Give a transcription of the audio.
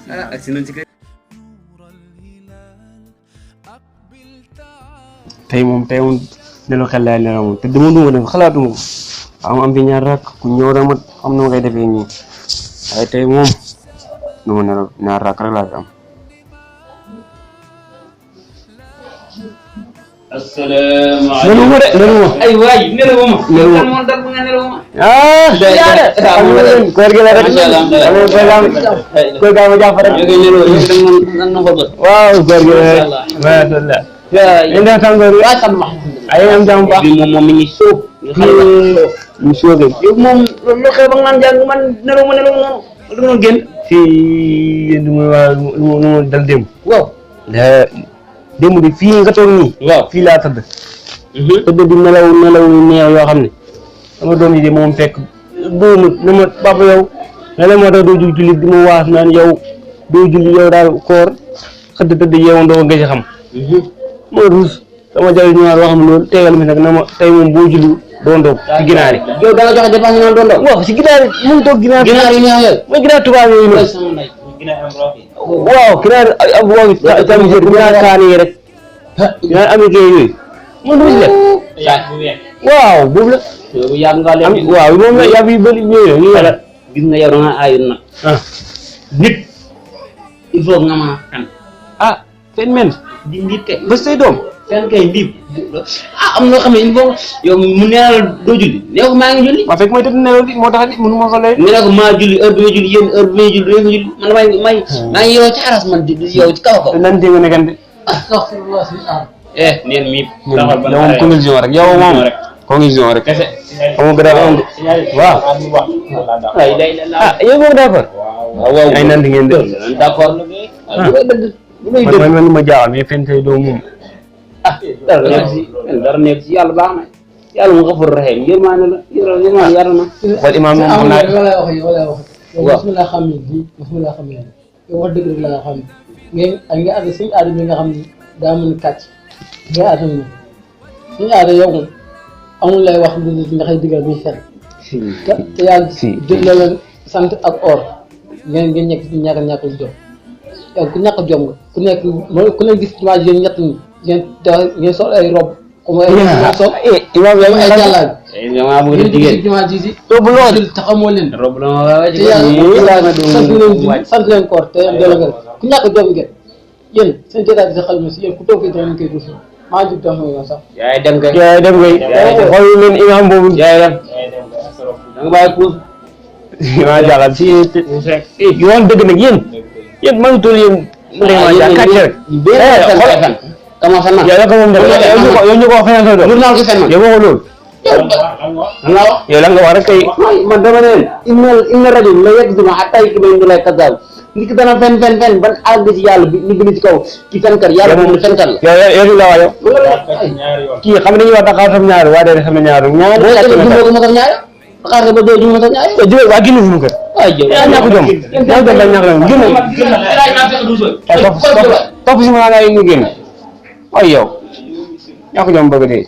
ak si nañ ci kër. tey moom nelaw xel laay nelaw moom te dama def xalaatuma ko am fi ñaar rakk ku ñëw rek ma xam na ma koy defee nii waaye tey moom du ma nelaw ñaar rakk rek laa fi am. asalaamaaleykum nelaw ma ay waay nelaw ma. nelaw ma moo dal nga nelaw ma. koor gi la rek koor gaa ma jàpp rek. waaw koor gi la rek macha allah. yéen daal tàngoor bi ay am jàmm baax bi moom mi ngi sóob. ñu soogee yow moom lu xew ba nga naan jàng man nelaw ma noonu du ma génn. fii yéen du ma dal démb. waaw. démb di fii nga toog nii. waaw fii laa tëdd. tëdd di nelaw neex yoo xam ne sama doom yi de moom fekk doomu ne ma papa yow ne moo tax doo jug julli di ma waas naan yow doo julli yow daal koor xëdd tëdd yeewoon doo ko gëj a xam. moo ruus sama jaay ñëwaat waxam loolu tegal mi nag na ma tey moom boo julli doo ndóog ci ginaar yi. yow da nga joxe dépense naan doo ndóog. waaw si ginaar yi mu ngi toog ginaar yi neex yooyu. mooy ginaar tubaab yooyu noonu. waaw ginaar am woowu tamit ginaar kaan yi rek ginaar américain yooyu mu ruus la. waaw boobu la. yow yàgg ngaa leen di. waaw moom la yàgg yu bëri ñëwee ñu yàlla. gis nga yow da nga aayul nag. nit il faut nga mën a fen. fen men di nit kay. ba say doom. fen kay ndiib. am na loo xam ne il faut yow mu nee la doo julli nee ko maa ngi julli. waaw fekk may tëdd nelaw di moo tax mënu ma ko lay. nga ne ko maa julli heure bi nga julli yéen heure bi may julli doo julli man maa ngi yow ci aras man di yow ci kaw kaw. nan dégg nga nekkante. neen mi. yow moom confusion rek yow moom confusion rek. kese. xam nga am de waaw. yow moom d'accord. waaw ay nan di ngeen def. d'accord la man ma jaaxal mais fen say doom moom. dara nekk ci yàlla baax na yàlla mu xafur rahim yërmaane la yërmaane yàlla na. wala imaam moom xam naa. yow bismillah xam ne bii bismillah xam ne yow wax dëgg rek la nga xam ne nga àgg suñu aada bi nga xam ne daa mën kàcc nga aada moom suñu aada yow moom amul lay wax lu nga xëy digal muy fen te yàlla jël la leen sant ak or ngeen ñàkk lu jom yow ku ñàkk jom nga ku nekk ku leen gis image yéen ñett ñi ngeen sol ay robe comme ay sol imaam yow ay jàllaaj maa bëgg a jigéen image yi robe loolu te xamoo leen rob la ma waaye te yàlla sant leen koor te delloo ngeen ku ñàkk jom ngeen yéen seen jotaay bi sa xel ma si yéen ku toog fii danañ koy def maa ngi dem yoon sax. yaay dem kay. xool leen imaam boobu. yaay dem da nga bàyyi puus. maa jaaxal si yoon dëgg nag yéen maa ngi toll yéen. vraiment yaa kàcce rek. xoolal kama fen na. yow ko moom yow ñu ko wax feneen sa doom. lu naan ko fen man. yow waxoo loolu. yow la nga wax rek kay. man dama ne inna rajul la yakzima hatta yakzima inda Allahi kazzab nit ki dana fen ban àgg ci yàlla bi ñu bind ci kaw ki fenkat yàlla moom fenkat la. yow la waa yow. kii xam nañu wax Dakar sam ñaari waa déedéet sam ñaari ñaari. boo ko ñaari Dakar ba doo juma sam ñaari. jël waa génn suñu kër. waay jël yaa ñàkk jom. yaa jom dañ ñàkk jom génn. topp si ma naa ñu génn. ay yow ñàkk jom bëgg dee.